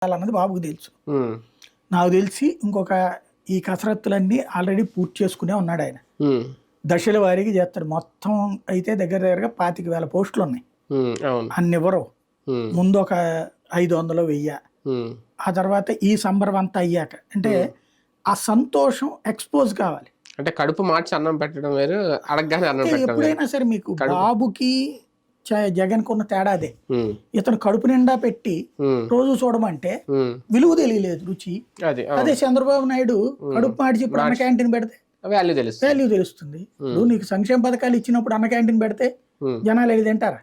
అన్నది బాబుకు తెలుసు. ఉమ్, నాకు తెలిసి ఇంకొక ఈ కసరత్తులన్నీ ఆల్రెడీ పూర్తి చేసుకునే ఉన్నాడు ఆయన. ఉమ్, దశల వారీగా చేస్తాడు. మొత్తం అయితే దగ్గర దగ్గరగా 25,000 పోస్టులు ఉన్నాయి. అవును. అన్ని ఇవ్వరు. ఉమ్, ముందు ఒక 500 1000, ఉమ్, ఆ తర్వాత ఈ సంబరం అంతా అయ్యాక అంటే ఆ సంతోషం ఎక్స్పోజ్ కావాలి. అంటే కడుపు మార్చి అన్నం పెట్టడం వేరు, అడగగానే అన్నం అంటే పెట్టడం వేరు. ఎప్పుడైనా సరే మీకు కడుపు. బాబుకి జగన్కి ఉన్న తేడా అదే. ఉమ్, ఇతను కడుపు నిండా పెట్టి ఉమ్, రోజు చూడమంటే ఉమ్, విలువ తెలియలేదు, రుచి. అది అదే చంద్రబాబు నాయుడు కడుపు మార్చి ఇప్పుడు అన్న క్యాంటీన్ పెడితే వాల్యూ తెలుస్తుంది. వాల్యూ తెలుస్తుంది. ఇప్పుడు నీకు సంక్షేమ పథకాలు ఇచ్చినప్పుడు అన్న క్యాంటీన్ పెడితే జనాలు వెళ్ళి తింటారా?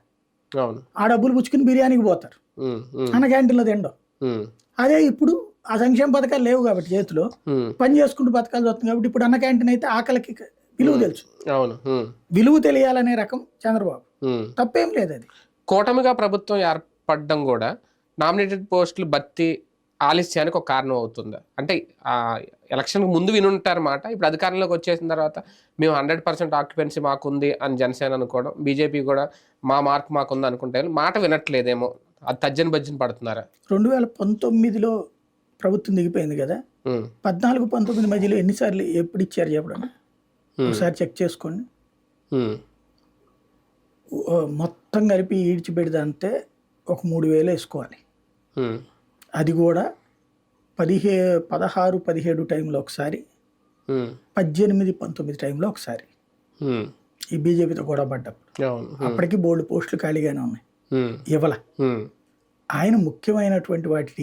అవును. ఆ డబ్బులు పుచ్చుకుని బిర్యానీకి పోతారు, ఉమ్, ఉమ్, అన్న క్యాంటీన్లో తినడం. ఉమ్, అదే ఇప్పుడు ఆ సంక్షేమ పథకాలు లేవు కాబట్టి చేతిలో ఉమ్, పని చేసుకుంటూ బతకాలు వస్తుంది కాబట్టి ఇప్పుడు అన్న క్యాంటీన్ అయితే ఆకలికి విలువ తెలుసు. అవును. ఉమ్, విలువ తెలియాలనే రకం చంద్రబాబు. ఉమ్. తప్పేం లేదు అది. కూటమిగా ప్రభుత్వం ఏర్పడడం కూడా నామినేటెడ్ పోస్టులు భర్తీ ఆలస్యానికి ఒక కారణం అవుతుందా? అంటే ఆ ఎలక్షన్కి ముందు వినుంటారు మాట, ఇప్పుడు అధికారంలోకి వచ్చేసిన తర్వాత మేము 100% ఆక్యుపెన్సీ మాకుంది అని జనసేన అనుకోవడం, బీజేపీ కూడా మా మార్క్ మాకుంది అనుకుంటే మాట వినట్లేదేమో, అది తర్జన భర్జన పడుతున్నారా? 2019లో ప్రభుత్వం దిగిపోయింది కదా. ఉమ్, 14-19 మధ్యలో ఎన్నిసార్లు ఎప్పుడు ఇచ్చారు చెప్పడం? ఉమ్, ఒకసారి చెక్ చేసుకోండి. ఉమ్, మొత్తం కలిపి ఈడ్చిపెడితే ఒక 3,000 వేసుకోవాలి. ఉమ్, అది కూడా 16-17 టైంలో ఒకసారి, ఉమ్, 18-19 టైంలో ఒకసారి, ఉమ్, ఈ బీజేపీతో కూడా పడ్డప్పుడు. అవును. అప్పటికి బోల్డ్ పోస్టులు ఖాళీగానే ఉన్నాయి, ఉమ్, ఇవ్వాల. ఉమ్, ఆయన ముఖ్యమైనటువంటి వాటిని